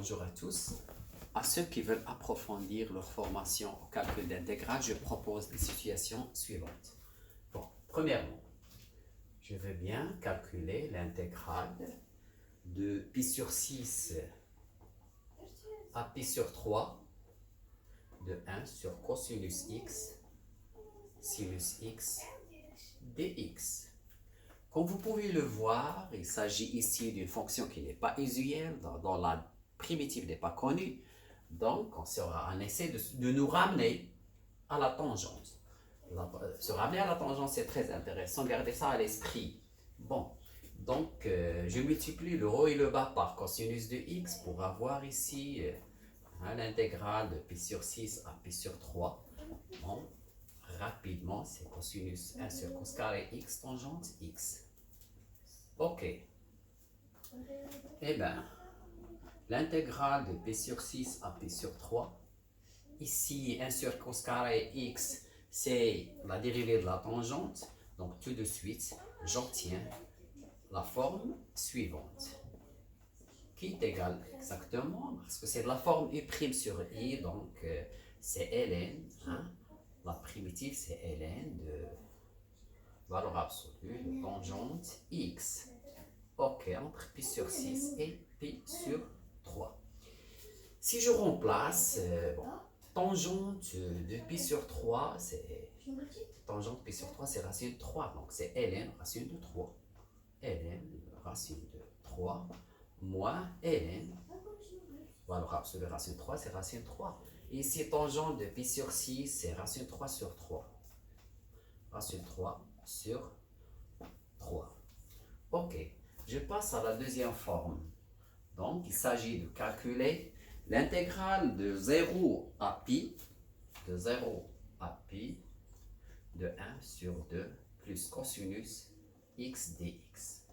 bonjour à tous. À ceux qui veulent approfondir leur formation au calcul d'intégrale, je propose les situations suivantes. Bon, premièrement, je veux bien calculer l'intégrale de pi sur 6 à pi sur 3 de 1 sur cosinus x, sinus x, dx. Comme vous pouvez le voir, il s'agit ici d'une fonction qui n'est pas usuelle, dont la primitive n'est pas connue. Donc, on essaie de nous ramener à la tangente. Se ramener à la tangente, c'est très intéressant. Gardez ça à l'esprit. Bon, donc, je multiplie le haut et le bas par cosinus de x pour avoir ici l'intégrale de pi sur 6 à pi sur 3. Bon, rapidement, c'est cosinus 1 sur cos carré x tangente x. Ok. Eh bien, l'intégrale de pi sur 6 à pi sur 3, ici 1 sur cos carré x, c'est la dérivée de la tangente. Donc tout de suite, j'obtiens la forme suivante, qui est égale exactement, parce que c'est de la forme u' sur i, donc c'est ln, hein? La primitive c'est ln de valeur absolue de tangente x. Ok, entre pi sur 6 et pi sur 3. Si je remplace, tangente de pi sur 3, c'est tangente pi sur 3, c'est racine de 3, donc c'est ln racine de 3. ln racine de 3 moins ln, valeur absolue racine de 3, c'est racine de 3. Ici, tangente de pi sur 6, c'est racine de 3 sur 3. Racine de 3 sur 3. Ok, je passe à la deuxième forme. Donc, il s'agit de calculer l'intégrale de 0 à pi, de 0 à pi, de 1 sur 2 plus cosinus x dx.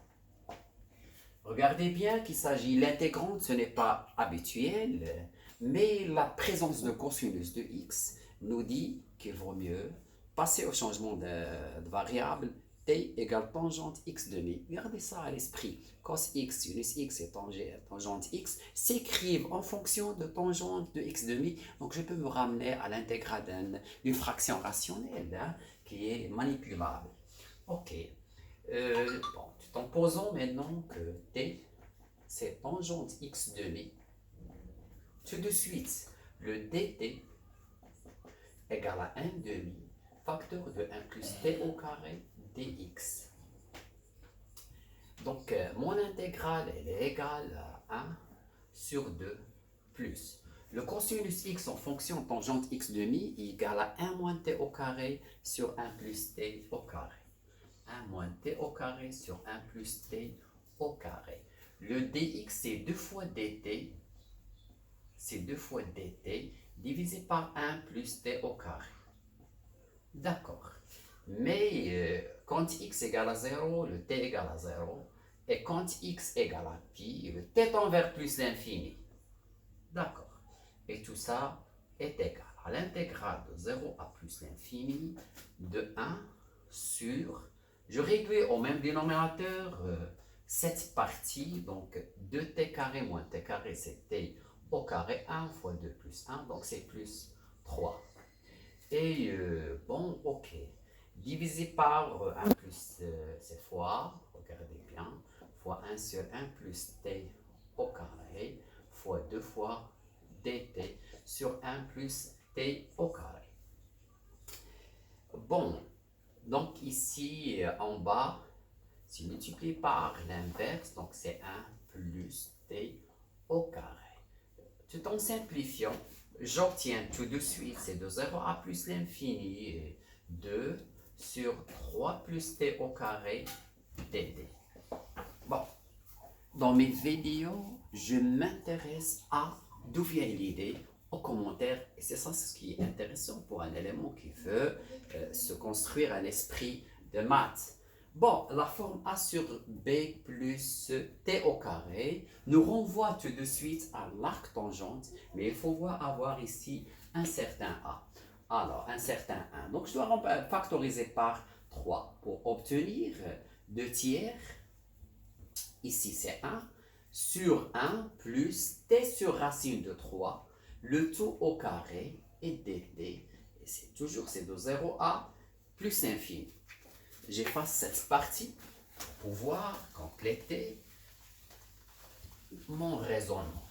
Regardez bien qu'il s'agit, l'intégrante, ce n'est pas habituel, mais la présence de cosinus de x nous dit qu'il vaut mieux passer au changement de variable t égale tangente x demi. Gardez ça à l'esprit. Cos x, sinus x et tangente x s'écrivent en fonction de tangente de x demi. Donc je peux me ramener à l'intégrale d'une fraction rationnelle qui est manipulable. Ok. Bon, tout en posant maintenant que t, c'est tangente x demi. Tout de suite, le dt égale à 1 demi, facteur de 1 plus t au carré dx. Donc, mon intégrale, elle est égale à 1 sur 2 plus le cosinus x en fonction tangente x demi égale à 1 moins t au carré sur 1 plus t au carré. 1 moins t au carré sur 1 plus t au carré. Le dx, c'est 2 fois dt. C'est 2 fois dt divisé par 1 plus t au carré. D'accord. Mais quand x égale à 0, le t égale à 0. Et quand x égale à pi, le t tend vers plus l'infini. D'accord. Et tout ça est égal à l'intégrale de 0 à plus l'infini de 1 sur... Je réduis au même dénominateur cette partie, donc 2t carré moins t carré, c'est t au carré, 1 fois 2 plus 1, donc c'est plus 3. Et bon, ok. Divisé par 1 plus, c'est fois, regardez bien, fois 1 sur 1 plus t au carré, fois 2 fois dt sur 1 plus t au carré. Bon, donc ici en bas, c'est multiplié par l'inverse, donc c'est 1 plus t au carré. Tout en simplifiant, j'obtiens tout de suite, c'est de 0 à plus l'infini, 2 sur 3 plus t au carré dt. Bon, dans mes vidéos, je m'intéresse à d'où vient l'idée aux commentaires. Et c'est ça ce qui est intéressant pour un élément qui veut se construire un esprit de maths. Bon, la forme a sur b plus t au carré nous renvoie tout de suite à l'arc tangente, mais il faut avoir ici un certain a. Alors, un certain 1. Donc, je dois factoriser par 3 pour obtenir 2 tiers. Ici, c'est 1. sur 1 plus t sur racine de 3, le tout au carré et dt. Et c'est toujours c'est de 0 à plus l'infini. J'efface cette partie pour pouvoir compléter mon raisonnement.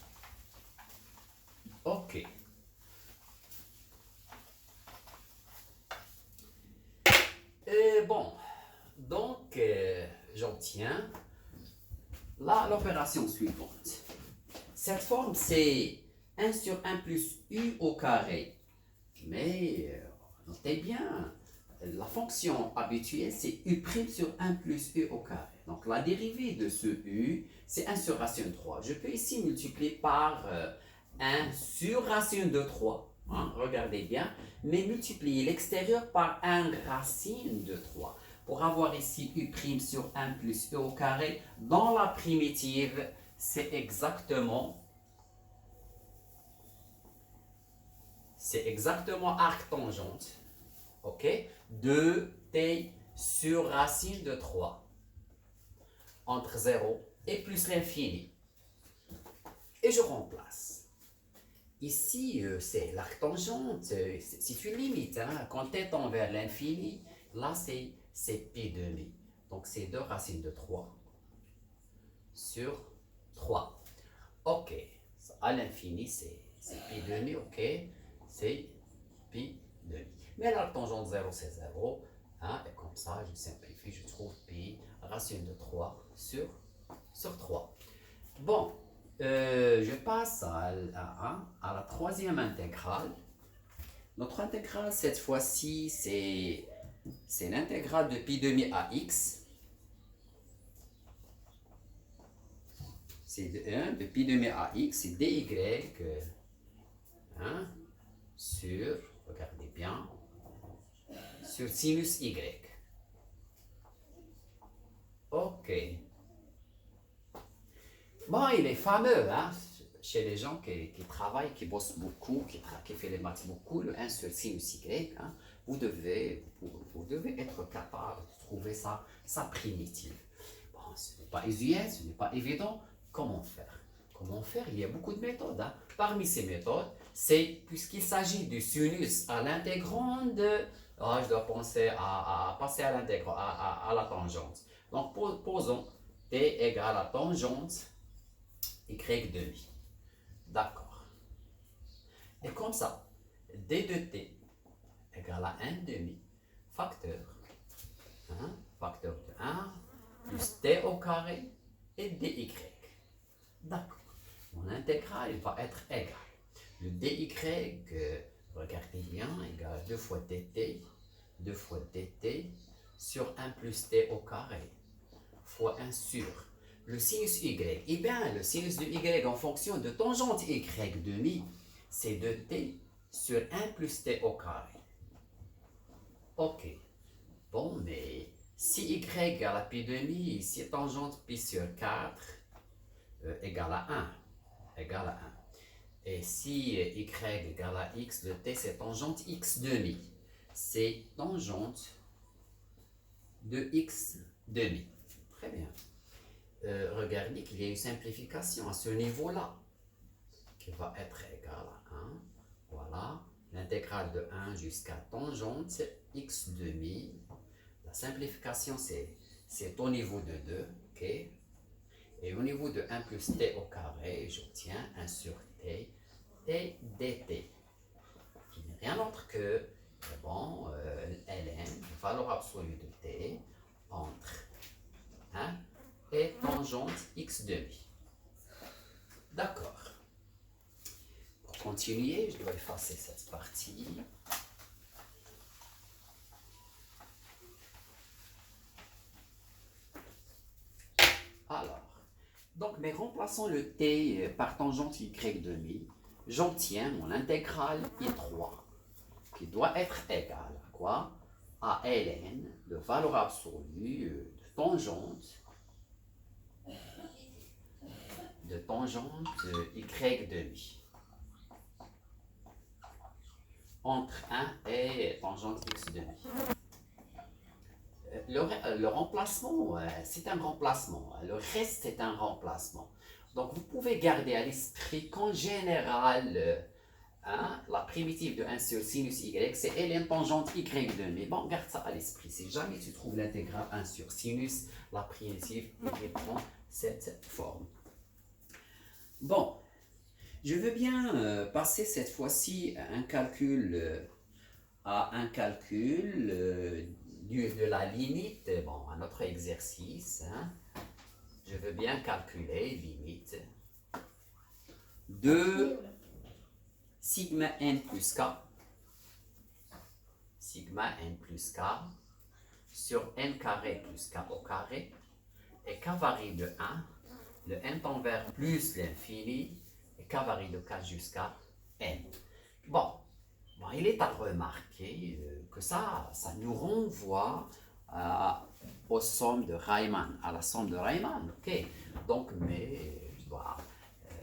Ok. Et bon, donc j'obtiens l'opération suivante. Cette forme, c'est 1 sur 1 plus u au carré. Mais notez bien, la fonction habituelle, c'est u' sur 1 plus u au carré. Donc la dérivée de ce u, c'est 1 sur racine de 3. Je peux ici multiplier par 1 sur racine de 3. Hein, regardez bien. Mais multiplier l'extérieur par 1 racine de 3. Pour avoir ici u' sur 1 plus u au carré, dans la primitive, c'est exactement arc tangente, ok, de t sur racine de 3 entre 0 et plus l'infini. Et je remplace. Ici, c'est l'arc tangente, c'est une limite. Hein? Quand t tend vers l'infini, là, c'est pi demi. Donc, c'est 2 racines de 3 sur 3. Ok, à l'infini, c'est pi demi, ok, c'est pi demi. Mais l'arc tangente 0, c'est 0. Hein? Et comme ça, je simplifie, je trouve pi racine de 3 sur 3. Bon. Je passe à la troisième intégrale. Notre intégrale, cette fois-ci, c'est l'intégrale de pi demi à x. C'est de pi demi à x, c'est dy sur, regardez bien, sur sinus y. Ok. Bon, il est fameux, hein, chez les gens qui travaillent, qui bossent beaucoup, qui font les maths beaucoup, le 1 sur sinus y, hein, vous devez être capable de trouver ça primitive. Bon, ce n'est pas usuel, ce n'est pas évident. Comment faire? Il y a beaucoup de méthodes. Hein. Parmi ces méthodes, c'est puisqu'il s'agit du sinus à l'intégrande, je dois penser à passer à l'intégrande, à la tangente. Donc, posons t égale à tangente y demi. D'accord. Et comme ça, d de t égale à 1 demi facteur, facteur de 1 plus t au carré et dy. D'accord. Mon intégrale va être égale. Le dy, regardez bien, égale 2 fois dt sur 1 plus t au carré fois 1 sur le sinus y. Eh bien, le sinus de y en fonction de tangente y demi, c'est 2t sur 1 plus t au carré. Ok. Bon, mais si y égale à pi demi, si tangente pi sur 4 égale à 1. Et si y égale à x de t, c'est tangente x demi. C'est tangente de x demi. Très bien. Regardez qu'il y a une simplification à ce niveau-là qui va être égale à 1. Voilà, l'intégrale de 1 jusqu'à tangente x demi. La simplification, c'est au niveau de 2. Ok. Et au niveau de 1 plus t au carré, j'obtiens 1 sur t et dt, qui n'est rien d'autre que ln, valeur absolue de t, entre 1 et tangente x demi. D'accord. Pour continuer, je dois effacer cette partie. Alors, mais remplaçons le t par tangente y demi, j'obtiens mon intégrale i3 qui doit être égale à quoi? À ln de valeur absolue de tangente y demi entre 1 et tangente x demi. Le remplacement, c'est un remplacement. Le reste, c'est un remplacement. Donc vous pouvez garder à l'esprit qu'en général, la primitive de 1 sur sinus y, c'est ln tangente y2. Mais bon, garde ça à l'esprit. Si jamais tu trouves l'intégrale 1 sur sinus, la primitive y prend cette forme. Bon, je veux bien passer cette fois-ci à un calcul, de la limite, bon, à notre exercice. Je veux bien calculer limite de sigma n plus k, sur n carré plus k au carré, et k varie de 1, le n tend vers plus l'infini, et k varie de k jusqu'à n. Bon, il est à remarquer que ça nous renvoie aux sommes de Riemann, à la somme de Riemann, ok? Donc, mais je dois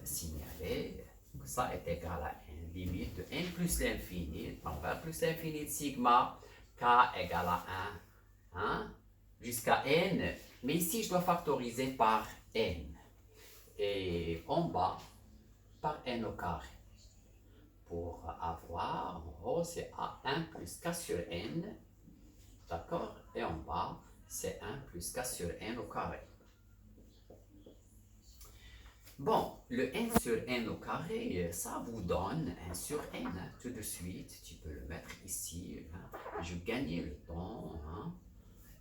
signaler que ça est égal à une limite de n plus l'infini, vers plus l'infini de sigma, k égale à 1, jusqu'à n, mais ici je dois factoriser par n, et en bas par n au carré, pour avoir, en haut c'est a1 plus k sur n, d'accord, et en bas c'est 1 plus k sur n au carré. Bon, le n sur n au carré, ça vous donne 1 sur n. Tout de suite, tu peux le mettre ici. Je gagne le temps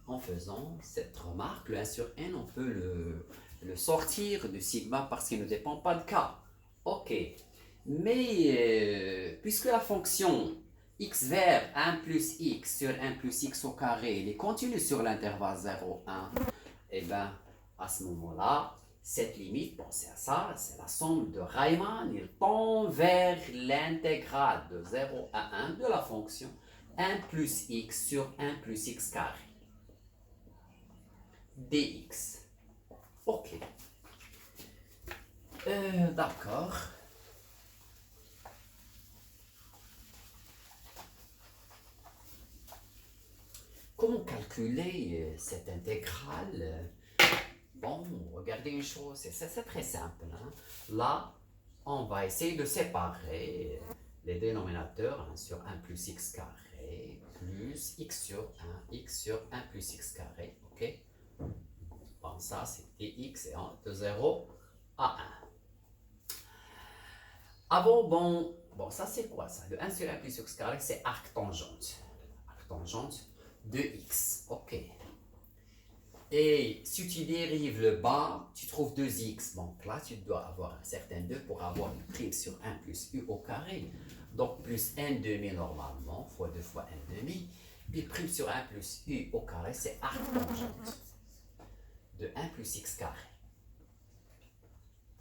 en faisant cette remarque. Le 1 sur n, on peut le sortir de sigma parce qu'il ne dépend pas de k. Ok, mais puisque la fonction x vers 1 plus x sur 1 plus x au carré, il est continu sur l'intervalle 0, 1, et bien à ce moment-là, cette limite, pensez à ça, c'est la somme de Riemann, il tend vers l'intégrale de 0 à 1 de la fonction 1 plus x sur 1 plus x carré dx. Ok. D'accord. Comment calculer cette intégrale? Bon, regardez une chose, c'est très simple. Là, on va essayer de séparer les dénominateurs, 1 sur 1 plus x carré, plus x sur 1 plus x carré, ok? Bon, ça c'est dx et de 0 à 1. Avant, bon, ça c'est quoi ça? Le 1 sur 1 plus x carré, c'est arctangente. Arctangente de x, ok. Et si tu dérives le bas, tu trouves 2x. Donc là, tu dois avoir un certain 2 pour avoir une prime sur 1 plus u au carré. Donc plus n demi normalement, fois 2 fois n demi. Puis prime sur 1 plus u au carré, c'est arctangente de 1 plus x carré.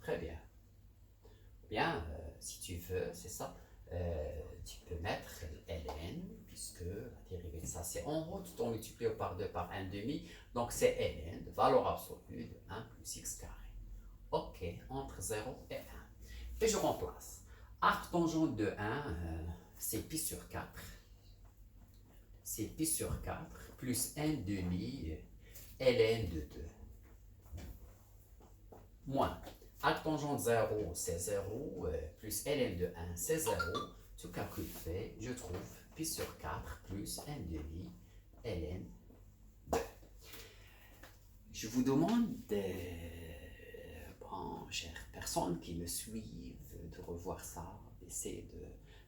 Très bien. Bien, si tu veux, c'est ça. Tu peux mettre ln, puisque la dérivée de ça c'est en haut, tout en multipliant par 2 par 1 demi, donc c'est ln de valeur absolue de 1 plus x carré. Ok, entre 0 et 1. Et je remplace. Arctangente de 1, c'est pi sur 4. C'est pi sur 4 plus 1 demi ln de 2. Moins. Arctangente 0, c'est 0, plus ln de 1, c'est 0. Tout calcul fait, je trouve pi sur 4 plus 1 demi ln 2. Je vous demande, chères personnes qui me suivent, de revoir ça, d'essayer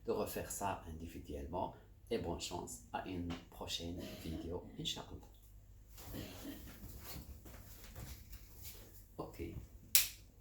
de refaire ça individuellement. Et bonne chance à une prochaine vidéo, Inch'Allah.